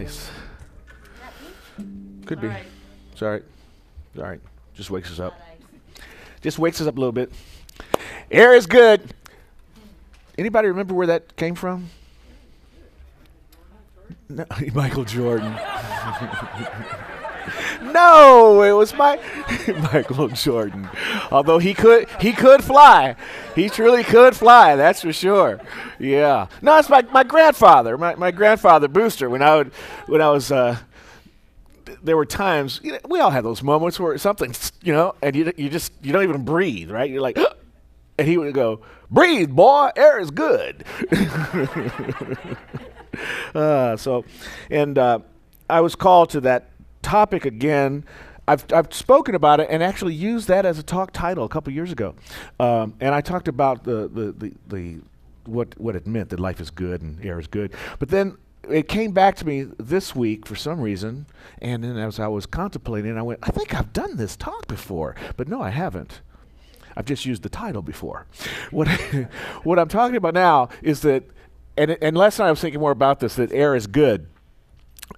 voice. Could be. It's all right. All right. Just wakes us up. Just wakes us up a little bit. Air is good. Anybody remember where that came from? No, Michael Jordan. No, it was Michael Jordan. Although he could fly. He truly could fly, that's for sure. Yeah. No, it's my grandfather. My grandfather Booster. When I was there were times, we all had those moments where something, and you don't even breathe, right? You're like, and he would go, "Breathe, boy, air is good." I was called to that topic again. I've spoken about it and actually used that as a talk title a couple years ago, and I talked about the what it meant, that life is good and air is good. But then it came back to me this week for some reason, and then as I was contemplating, I went, I think I've done this talk before, but no, I haven't. I've just used the title before. What I'm talking about now is that, and last night I was thinking more about this, that air is good.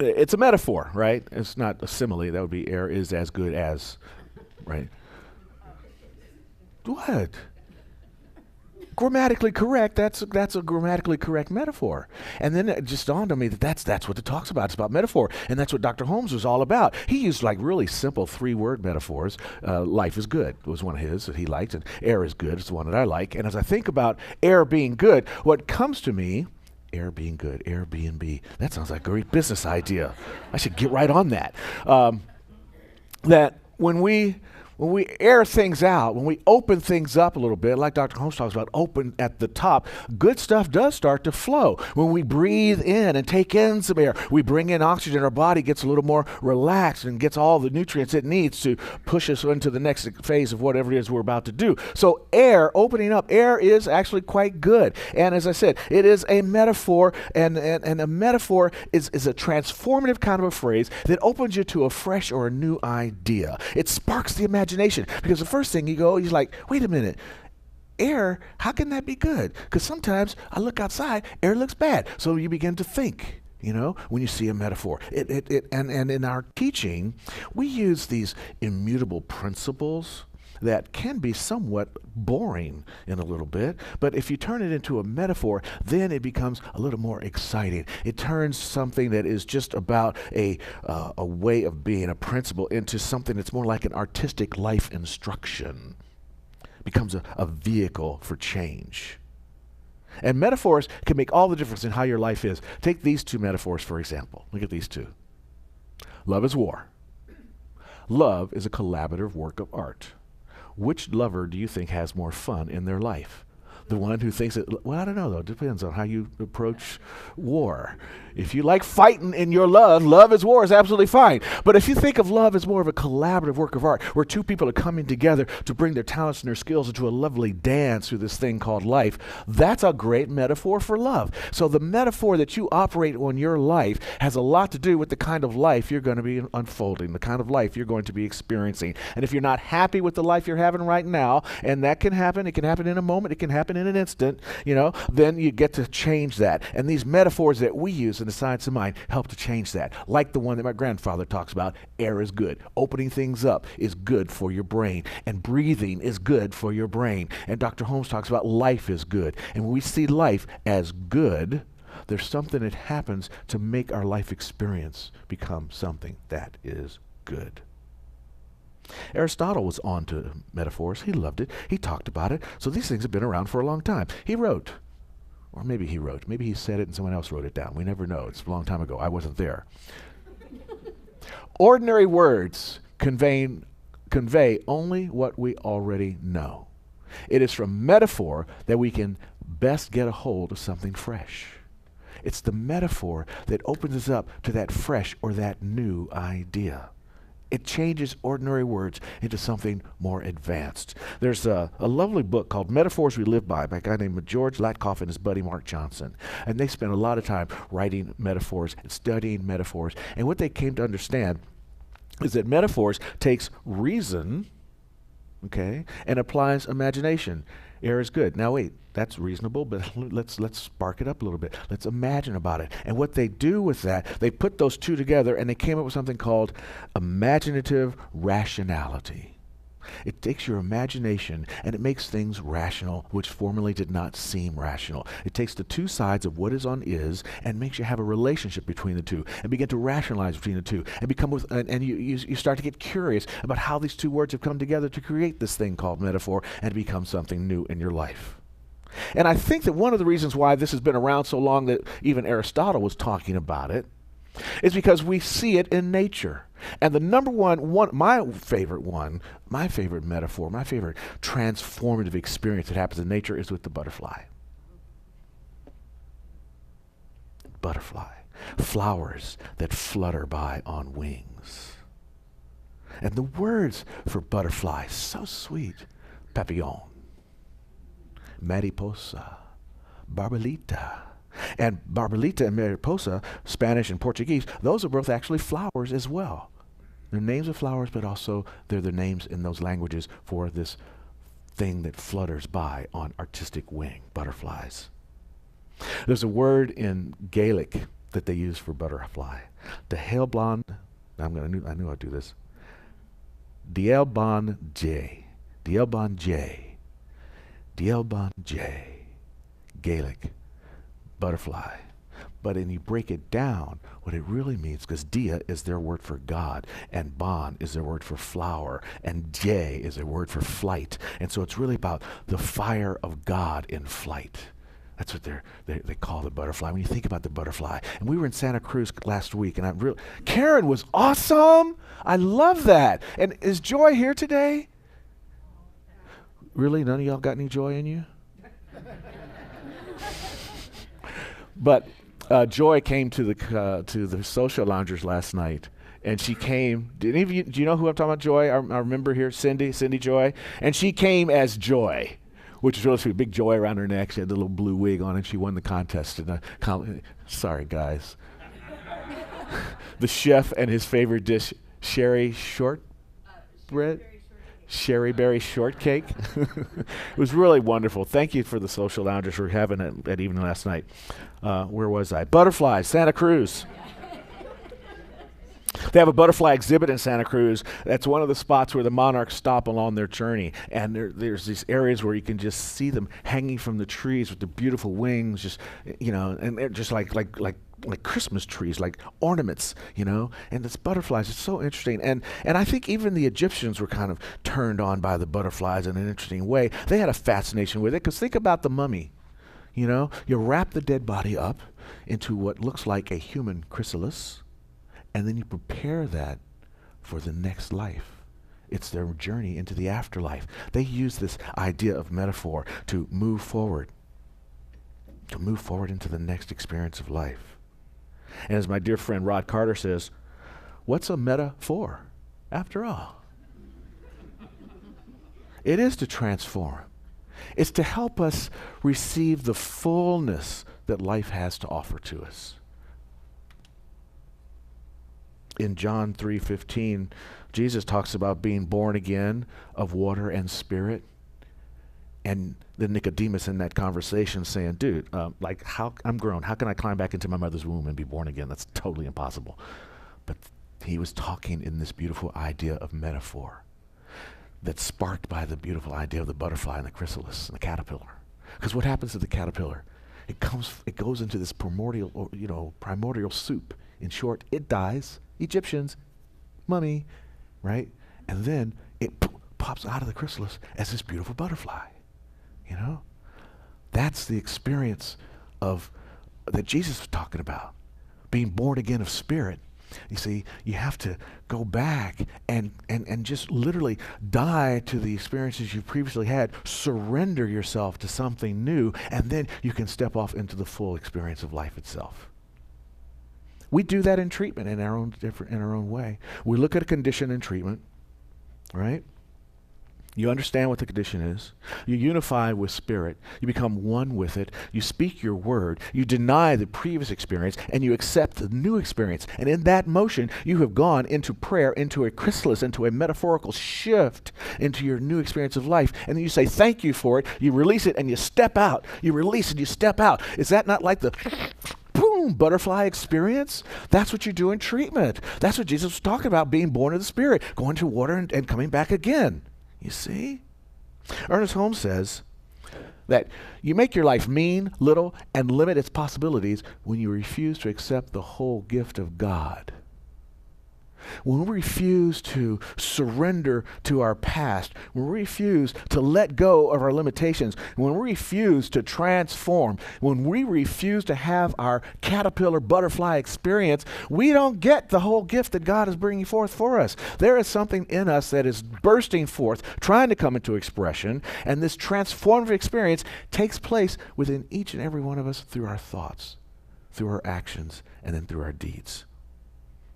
It's a metaphor, right? It's not a simile. That would be air is as good as, right? What? Grammatically correct. That's a grammatically correct metaphor. And then it just dawned on me that that's what it talks about. It's about metaphor, and that's what Dr. Holmes was all about. He used like really simple 3-word metaphors. Life is good was one of his that he liked, and air is good is the one that I like. And as I think about air being good, what comes to me, air being good, Airbnb. That sounds like a great business idea. I should get right on that. That when we air things out, when we open things up a little bit, like Dr. Holmes talks about, open at the top, good stuff does start to flow. When we breathe in and take in some air, we bring in oxygen, our body gets a little more relaxed and gets all the nutrients it needs to push us into the next phase of whatever it is we're about to do. So air, opening up, air is actually quite good. And as I said, it is a metaphor, and a metaphor is a transformative kind of a phrase that opens you to a fresh or a new idea. It sparks the imagination, because the first thing he's like, wait a minute, air, how can that be good? Because sometimes I look outside, air looks bad. So you begin to think, when you see a metaphor. And in our teaching, we use these immutable principles that can be somewhat boring in a little bit, but if you turn it into a metaphor, then it becomes a little more exciting. It turns something that is just about a way of being, a principle, into something that's more like an artistic life instruction. Becomes a vehicle for change. And metaphors can make all the difference in how your life is. Take these 2 metaphors, for example. Look at these 2. Love is war. Love is a collaborative work of art. Which lover do you think has more fun in their life? The one who thinks that, well, I don't know, though. It depends on how you approach war. If you like fighting in your love is war is absolutely fine. But if you think of love as more of a collaborative work of art, where 2 people are coming together to bring their talents and their skills into a lovely dance through this thing called life, that's a great metaphor for love. So the metaphor that you operate on your life has a lot to do with the kind of life you're going to be unfolding, the kind of life you're going to be experiencing. And if you're not happy with the life you're having right now, and that can happen, it can happen in a moment, it can happen in an instant, then you get to change that. And these metaphors that we use in the science of mind help to change that. Like the one that my grandfather talks about, air is good. Opening things up is good for your brain, and breathing is good for your brain. And Dr. Holmes talks about life is good. And when we see life as good, there's something that happens to make our life experience become something that is good. Aristotle was on to metaphors. He loved it. He talked about it. So these things have been around for a long time. He wrote, or maybe he said it and someone else wrote it down. We never know. It's a long time ago. I wasn't there. Ordinary words convey only what we already know. It is from metaphor that we can best get a hold of something fresh. It's the metaphor that opens us up to that fresh or that new idea. It changes ordinary words into something more advanced. There's a lovely book called Metaphors We Live by a guy named George Latkoff and his buddy Mark Johnson. And they spent a lot of time writing metaphors and studying metaphors. And what they came to understand is that metaphors takes reason, and applies imagination. Air is good. Now wait, that's reasonable, but let's spark it up a little bit. Let's imagine about it. And what they do with that, they put those two together and they came up with something called imaginative rationality. It takes your imagination and it makes things rational, which formerly did not seem rational. It takes the two sides of what is on is and makes you have a relationship between the two and begin to rationalize between the two and become with, and you start to get curious about how these two words have come together to create this thing called metaphor and become something new in your life. And I think that one of the reasons why this has been around so long that even Aristotle was talking about it is because we see it in nature. And the number one, my favorite metaphor, my favorite transformative experience that happens in nature is with the butterfly. Butterfly. Flowers that flutter by on wings. And the words for butterfly, so sweet. Papillon, mariposa, barbolita. And barbolita and mariposa, Spanish and Portuguese, those are both actually flowers as well. They're names of flowers, but also they're the names in those languages for this thing that flutters by on artistic wing, butterflies. There's a word in Gaelic that they use for butterfly. The Helblon, I knew I'd do this. Dielban J. Dielban J. Dielban J. Gaelic. Butterfly. But when you break it down, what it really means, because dia is their word for God, and ban is their word for flower, and j is their word for flight. And so it's really about the fire of God in flight. That's what they call the butterfly. When you think about the butterfly. And we were in Santa Cruz last week, and Karen was awesome. I love that. And is Joy here today? Really? None of y'all got any joy in you? But Joy came to the social loungers last night, and she came. Do you know who I'm talking about? Joy. I remember here, Cindy Joy, and she came as Joy, which is really sweet. Big joy around her neck. She had the little blue wig on, and she won the contest. Sorry, guys. The chef and his favorite dish, sherry shortbread. Sherry berry shortcake. It was really wonderful. Thank you for the social loungers for having it that evening last night. Where was I? Butterflies, Santa Cruz. They have a butterfly exhibit in Santa Cruz. That's one of the spots where the monarchs stop along their journey. And there's these areas where you can just see them hanging from the trees with the beautiful wings, just, and they're just like Christmas trees, like ornaments, and it's butterflies. It's so interesting. And I think even the Egyptians were kind of turned on by the butterflies in an interesting way. They had a fascination with it, because think about the mummy. You wrap the dead body up into what looks like a human chrysalis, and then you prepare that for the next life. It's their journey into the afterlife. They use this idea of metaphor to move forward into the next experience of life. And as my dear friend Rod Carter says, what's a metaphor after all? It is to transform. It's to help us receive the fullness that life has to offer to us. In John 3:15, Jesus talks about being born again of water and spirit. And then Nicodemus in that conversation saying, dude, I'm grown. How can I climb back into my mother's womb and be born again? That's totally impossible. But he was talking in this beautiful idea of metaphor that's sparked by the beautiful idea of the butterfly and the chrysalis and the caterpillar. Because what happens to the caterpillar? It goes into this primordial soup. In short, it dies. Egyptians, mummy, right? And then it pops out of the chrysalis as this beautiful butterfly. That's the experience that Jesus was talking about, being born again of spirit. You see, you have to go back and just literally die to the experiences you previously had, surrender yourself to something new, and then you can step off into the full experience of life itself. We do that in treatment in our own way. We look at a condition in treatment, right? You understand what the condition is. You unify with spirit. You become one with it. You speak your word. You deny the previous experience, and you accept the new experience. And in that motion, you have gone into prayer, into a chrysalis, into a metaphorical shift into your new experience of life. And then you say, thank you for it. You release it, and you step out. You release and you step out. Is that not like the boom, butterfly experience? That's what you do in treatment. That's what Jesus was talking about, being born of the Spirit, going to water and coming back again. You see? Ernest Holmes says that you make your life mean, little, and limit its possibilities when you refuse to accept the whole gift of God. When we refuse to surrender to our past, when we refuse to let go of our limitations, when we refuse to transform, when we refuse to have our caterpillar butterfly experience, we don't get the whole gift that God is bringing forth for us. There is something in us that is bursting forth, trying to come into expression, and this transformative experience takes place within each and every one of us through our thoughts, through our actions, and then through our deeds.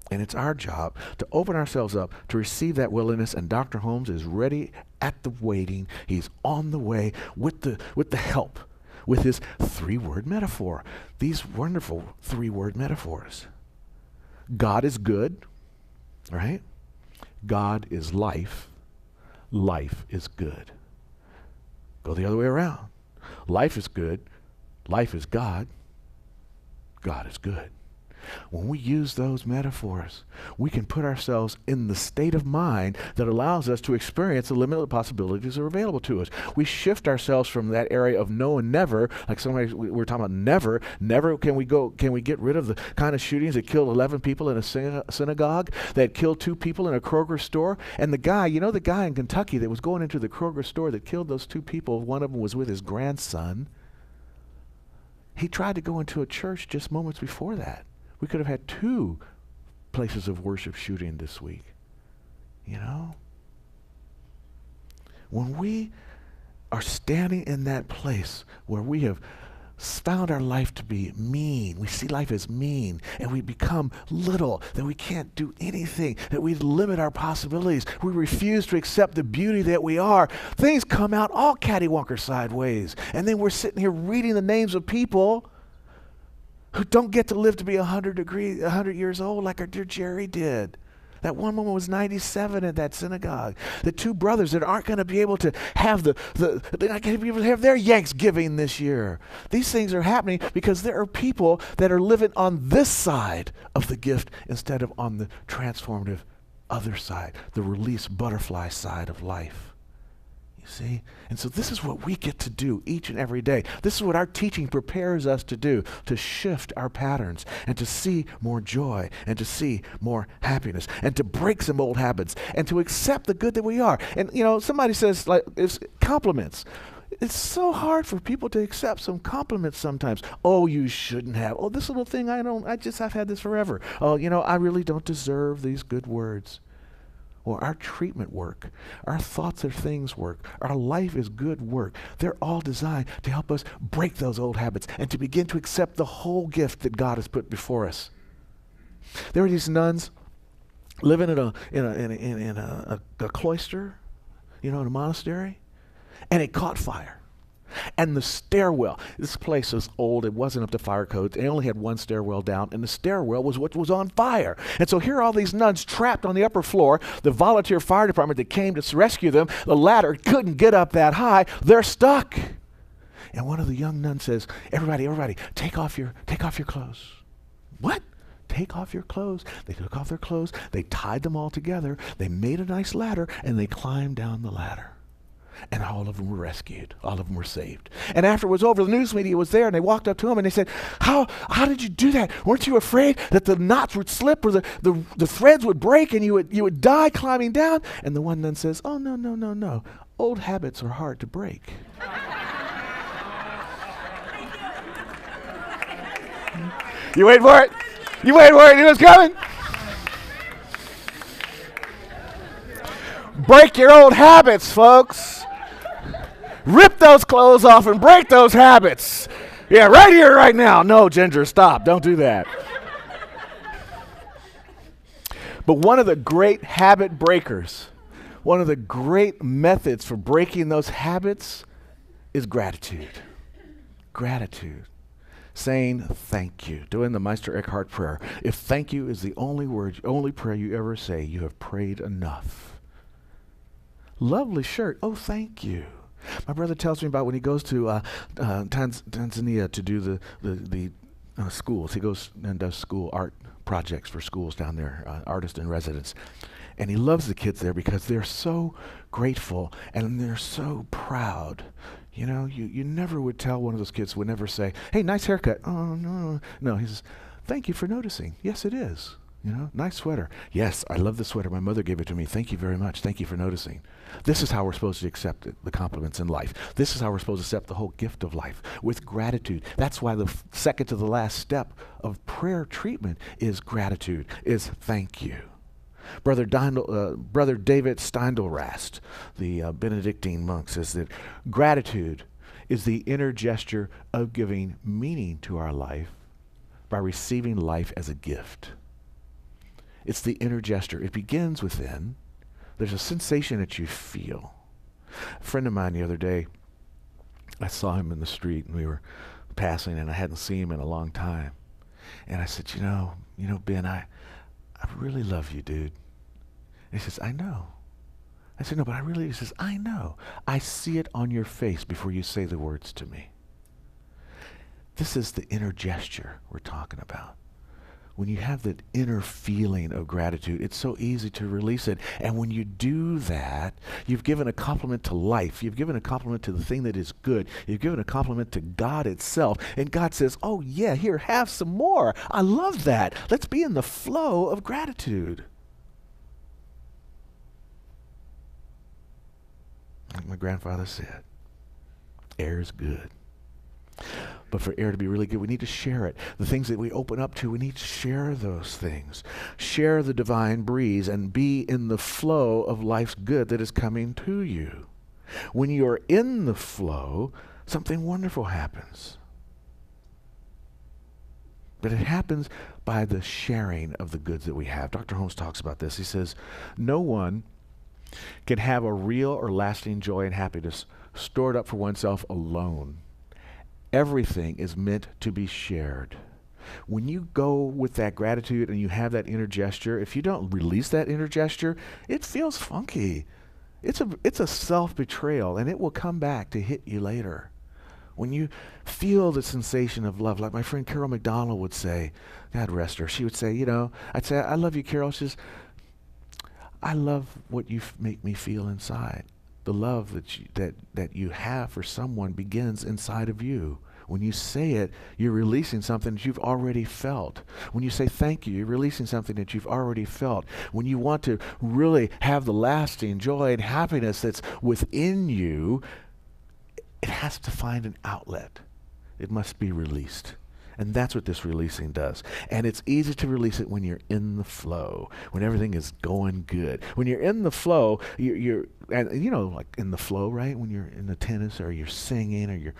And it's our job to open ourselves up to receive that willingness, and Dr. Holmes is ready at the waiting. He's on the way with the help, with his 3-word metaphor. These wonderful 3-word metaphors. God is good, right? God is life. Life is good. Go the other way around. Life is good. Life is God. God is good. When we use those metaphors, we can put ourselves in the state of mind that allows us to experience the limited possibilities that are available to us. We shift ourselves from that area of no and never, like we're talking about never can we get rid of the kind of shootings that killed 11 people in a synagogue, that killed 2 people in a Kroger store, and the guy in Kentucky that was going into the Kroger store that killed those 2 people, one of them was with his grandson. He tried to go into a church just moments before that. We could have had 2 places of worship shooting this week. You know? When we are standing in that place where we have found our life to be mean, we see life as mean, and we become little, that we can't do anything, that we limit our possibilities, we refuse to accept the beauty that we are, things come out all cattywonker sideways. And then we're sitting here reading the names of people who don't get to live to be 100 years old like our dear Jerry did. That one woman was 97 at that synagogue. The 2 brothers that aren't going to be able to have they're not going to be able to have their Yanksgiving this year. These things are happening because there are people that are living on this side of the gift instead of on the transformative other side, the release butterfly side of life. See? And so this is what we get to do each and every day. This is what our teaching prepares us to do, to shift our patterns and to see more joy and to see more happiness and to break some old habits and to accept the good that we are. And, somebody says, like, it's compliments. It's so hard for people to accept some compliments sometimes. Oh, you shouldn't have. Oh, this little thing, I've had this forever. Oh, I really don't deserve these good words. Well, our treatment work, our thoughts are things work, our life is good work. They're all designed to help us break those old habits and to begin to accept the whole gift that God has put before us. There were these nuns living in a cloister, in a monastery, and it caught fire. And the stairwell, this place was old, it wasn't up to fire codes, they only had 1 stairwell down, and the stairwell was what was on fire. And so here are all these nuns trapped on the upper floor, the volunteer fire department that came to rescue them, the ladder couldn't get up that high, they're stuck. And one of the young nuns says, everybody, take off your clothes. What? Take off your clothes. They took off their clothes, they tied them all together, they made a nice ladder, and they climbed down the ladder. And all of them were rescued. All of them were saved. And after it was over, the news media was there, and they walked up to him, and they said, how did you do that? Weren't you afraid that the knots would slip or the threads would break and you would die climbing down? And the one nun says, oh, no. Old habits are hard to break. You wait for it. You wait for it. You know what's coming? Break your old habits, folks. Rip those clothes off and break those habits. Yeah, right here, right now. No, Ginger, stop. Don't do that. But one of the great habit breakers One of the great methods for breaking those habits is gratitude. Gratitude. Saying thank you. Doing the Meister Eckhart prayer. If thank you is the only word, only prayer you ever say, you have prayed enough. Lovely shirt. Oh, thank you. My brother tells me about when he goes to Tanzania to do the schools. He goes and does school art projects for schools down there, artist in residence. And he loves the kids there because they're so grateful and they're so proud. You know, you never would tell one of those kids would never say, hey, nice haircut. Oh, no. No, he says, thank you for noticing. Yes, it is. You know, nice sweater. Yes, I love the sweater. My mother gave it to me. Thank you very much. Thank you for noticing. This is how we're supposed to accept the compliments in life. This is how we're supposed to accept the whole gift of life, with gratitude. That's why the second to the last step of prayer treatment is gratitude, is thank you. Brother David Steindl-Rast, the Benedictine monk, says that gratitude is the inner gesture of giving meaning to our life by receiving life as a gift. It's the inner gesture. It begins within. There's a sensation that you feel. A friend of mine the other day, I saw him in the street and we were passing and I hadn't seen him in a long time. And I said, you know, Ben, I really love you, dude. And he says, I know. I said, no, but he says, I know. I see it on your face before you say the words to me. This is the inner gesture we're talking about. When you have that inner feeling of gratitude, it's so easy to release it. And when you do that, you've given a compliment to life. You've given a compliment to the thing that is good. You've given a compliment to God itself. And God says, oh yeah, here, have some more. I love that. Let's be in the flow of gratitude. Like my grandfather said, air is good. But for air to be really good, we need to share it. The things that we open up to, we need to share those things. Share the divine breeze and be in the flow of life's good that is coming to you. When you're in the flow, something wonderful happens. But it happens by the sharing of the goods that we have. Dr. Holmes talks about this. He says, no one can have a real or lasting joy and happiness stored up for oneself alone. Everything is meant to be shared. When you go with that gratitude and you have that inner gesture, if you don't release that inner gesture, it feels funky. It's a self-betrayal, and it will come back to hit you later. When you feel the sensation of love, like my friend Carol McDonald would say, God rest her, she would say, I'd say, I love you, Carol. She says, I love what you make me feel inside. The love that you have for someone begins inside of you. When you say it, you're releasing something that you've already felt. When you say thank you, you're releasing something that you've already felt. When you want to really have the lasting joy and happiness that's within you, it has to find an outlet. It must be released. And that's what this releasing does. And it's easy to release it when you're in the flow, when everything is going good. When you're in the flow, you're like in the flow, right? When you're in the tennis or you're singing or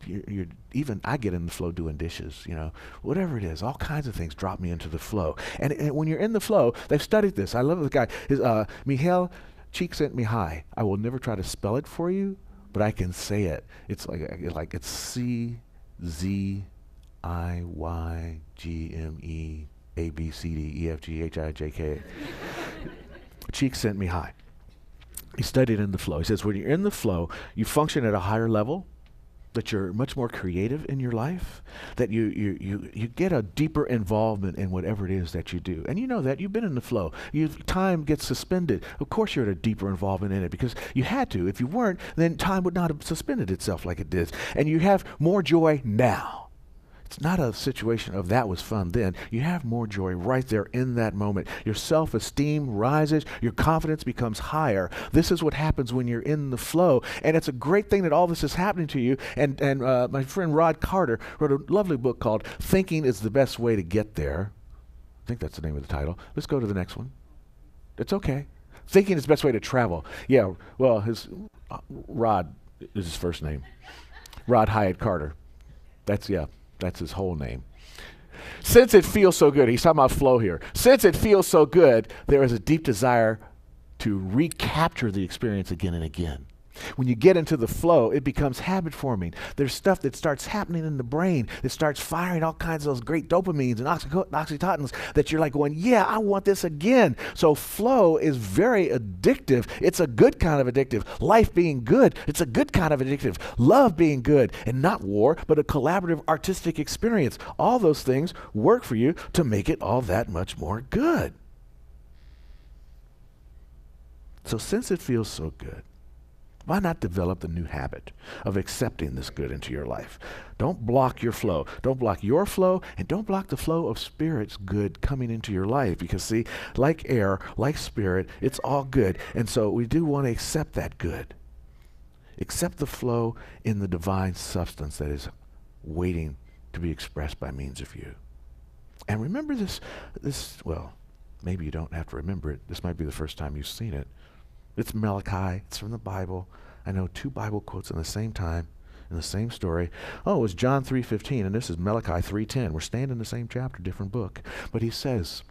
you're even, I get in the flow doing dishes, whatever it is, all kinds of things drop me into the flow. And when you're in the flow, they've studied this. I love the guy. Mihail Csikszentmihalyi. I will never try to spell it for you, but I can say it. It's like it's C-Z I-Y-G-M-E-A-B-C-D-E-F-G-H-I-J-K. Csikszentmihalyi. He studied in the flow. He says when you're in the flow, you function at a higher level, that you're much more creative in your life, that you get a deeper involvement in whatever it is that you do. And you know that. You've been in the flow. Time gets suspended. Of course you're at a deeper involvement in it because you had to. If you weren't, then time would not have suspended itself like it did. And you have more joy now. It's not a situation of that was fun then. You have more joy right there in that moment. Your self-esteem rises. Your confidence becomes higher. This is what happens when you're in the flow. And it's a great thing that all this is happening to you. And my friend Rod Carter wrote a lovely book called Thinking is the Best Way to Get There. I think that's the name of the title. Let's go to the next one. It's okay. Thinking is the best way to travel. Yeah, well, Rod is his first name. Rod Hyatt Carter. That's his whole name. Since it feels so good, he's talking about flow here. Since it feels so good, there is a deep desire to recapture the experience again and again. When you get into the flow, it becomes habit forming. There's stuff that starts happening in the brain that starts firing all kinds of those great dopamines and oxytocins that you're like going, yeah, I want this again. So flow is very addictive. It's a good kind of addictive. Life being good, it's a good kind of addictive. Love being good, and not war, but a collaborative artistic experience. All those things work for you to make it all that much more good. So since it feels so good, why not develop the new habit of accepting this good into your life? Don't block your flow. Don't block your flow, and don't block the flow of Spirit's good coming into your life. Because see, like air, like Spirit, it's all good. And so we do want to accept that good. Accept the flow in the divine substance that is waiting to be expressed by means of you. And remember this, well, maybe you don't have to remember it. This might be the first time you've seen it. It's Malachi. It's from the Bible. I know 2 Bible quotes in the same time, in the same story. Oh, it was John 3:15, and this is Malachi 3:10. We're staying in the same chapter, different book. But he says,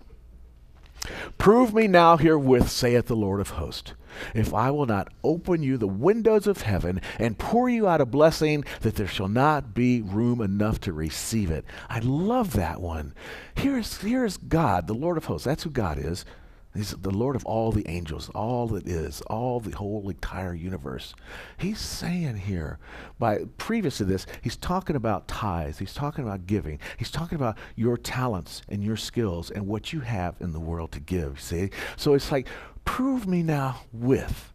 "Prove me now herewith, saith the Lord of hosts, if I will not open you the windows of heaven and pour you out a blessing that there shall not be room enough to receive it." I love that one. Here's God, the Lord of hosts. That's who God is. He's the Lord of all the angels, all that is, all the whole entire universe. He's saying here, previous to this, he's talking about tithes. He's talking about giving. He's talking about your talents and your skills and what you have in the world to give, see? So it's like, prove me now with.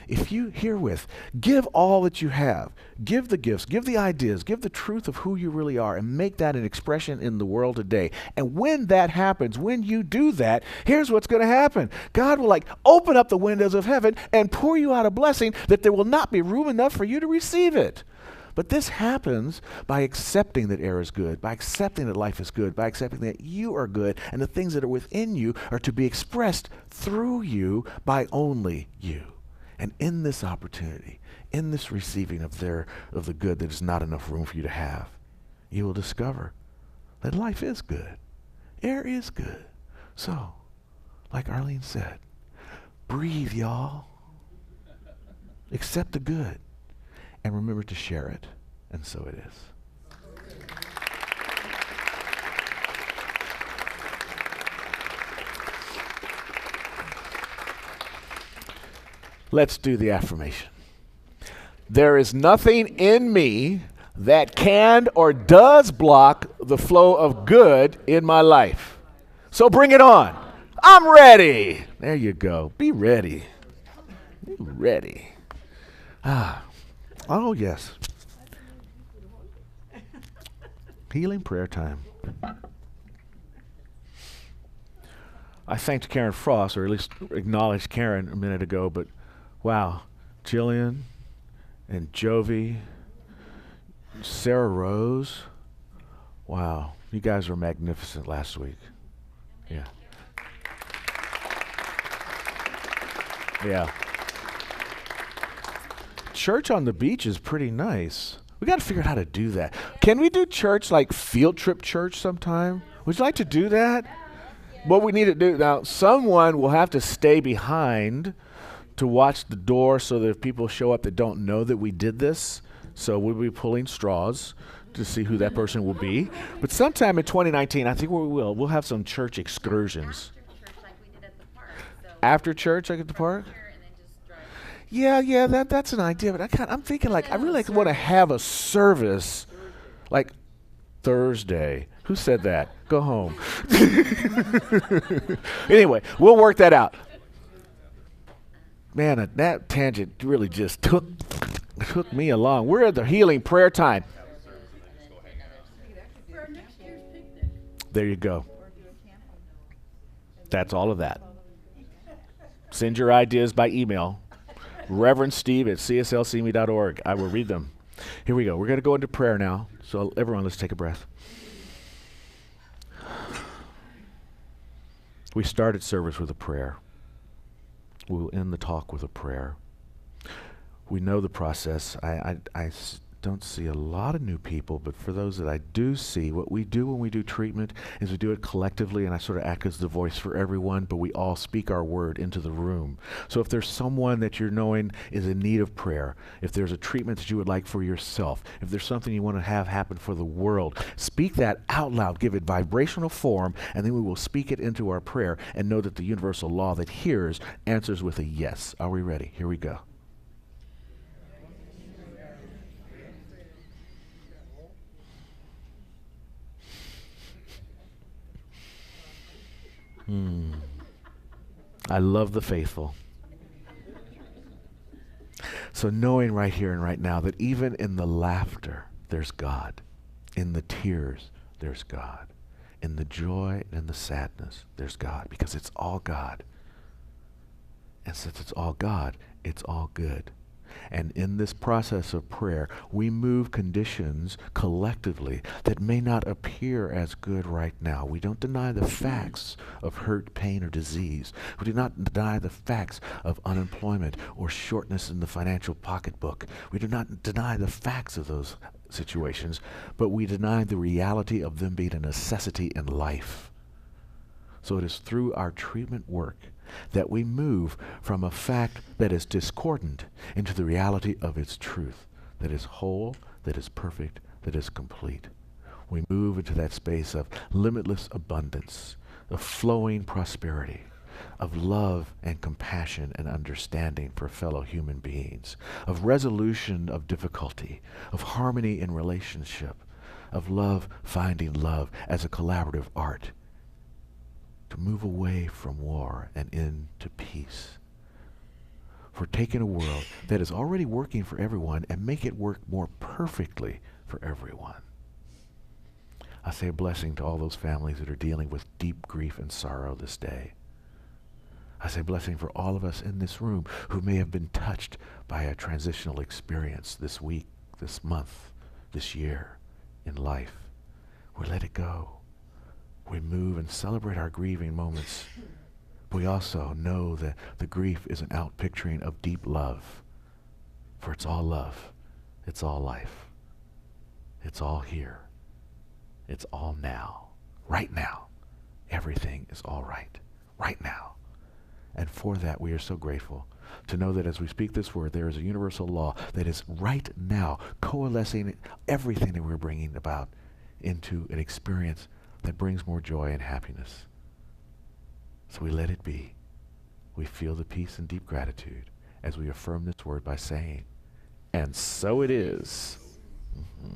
If you herewith give all that you have, give the gifts, give the ideas, give the truth of who you really are, and make that an expression in the world today. And when that happens, when you do that, here's what's going to happen. God will open up the windows of heaven and pour you out a blessing that there will not be room enough for you to receive it. But this happens by accepting that air is good, by accepting that life is good, by accepting that you are good, and the things that are within you are to be expressed through you by only you. And in this opportunity, in this receiving of the good that is not enough room for you to have, you will discover that life is good. Air is good. So, like Arlene said, breathe, y'all. Accept the good. And remember to share it. And so it is. Let's do the affirmation. There is nothing in me that can or does block the flow of good in my life. So bring it on. I'm ready. There you go. Be ready. Be ready. Oh, yes. Healing prayer time. I thanked Karen Frost, or at least acknowledged Karen a minute ago, but wow, Jillian and Jovi, Sarah Rose, wow, you guys were magnificent last week. Yeah. Yeah. Church on the beach is pretty nice. We got to figure out how to do that. Can we do church like field trip church sometime? Would you like to do that? What we need to do now, someone will have to stay behind to watch the door so that if people show up that don't know that we did this, so we'll be pulling straws to see who that person will be. But sometime in 2019, I think we'll have some church excursions. After church like at the park? Yeah, that's an idea, but I'm thinking I really want to have a service like Thursday. Who said that? Go home. Anyway, we'll work that out. Man, that tangent really just took me along. We're at the healing prayer time. There you go. That's all of that. Send your ideas by email. Reverend Steve at cslcme.org. I will read them. Here we go. We're going to go into prayer now. So everyone, let's take a breath. We started service with a prayer. We will end the talk with a prayer. We know the process. I don't see a lot of new people, but for those that I do see, what we do when we do treatment is we do it collectively, and I sort of act as the voice for everyone, but we all speak our word into the room. So if there's someone that you're knowing is in need of prayer, if there's a treatment that you would like for yourself, if there's something you want to have happen for the world, speak that out loud, give it vibrational form, and then we will speak it into our prayer and know that the universal law that hears answers with a yes. Are we ready? Here we go. I love the faithful. So knowing right here and right now that even in the laughter, there's God. In the tears, there's God. In the joy and in the sadness, there's God, because it's all God. And since it's all God, it's all good. And in this process of prayer, we move conditions collectively that may not appear as good right now. We don't deny the facts of hurt, pain, or disease. We do not deny the facts of unemployment or shortness in the financial pocketbook. We do not deny the facts of those situations, but we deny the reality of them being a necessity in life. So it is through our treatment work that we move from a fact that is discordant into the reality of its truth, that is whole, that is perfect, that is complete. We move into that space of limitless abundance, of flowing prosperity, of love and compassion and understanding for fellow human beings, of resolution of difficulty, of harmony in relationship, of love finding love as a collaborative art, to move away from war and into peace. For taking a world that is already working for everyone and make it work more perfectly for everyone. I say a blessing to all those families that are dealing with deep grief and sorrow this day. I say blessing for all of us in this room who may have been touched by a transitional experience this week, this month, this year in life. We let it go. We move and celebrate our grieving moments. We also know that the grief is an outpicturing of deep love. For it's all love. It's all life. It's all here. It's all now. Right now. Everything is all right. Right now. And for that we are so grateful to know that as we speak this word, there is a universal law that is right now coalescing everything that we're bringing about into an experience that brings more joy and happiness. So we let it be. We feel the peace and deep gratitude as we affirm this word by saying, and so it is. Mm-hmm.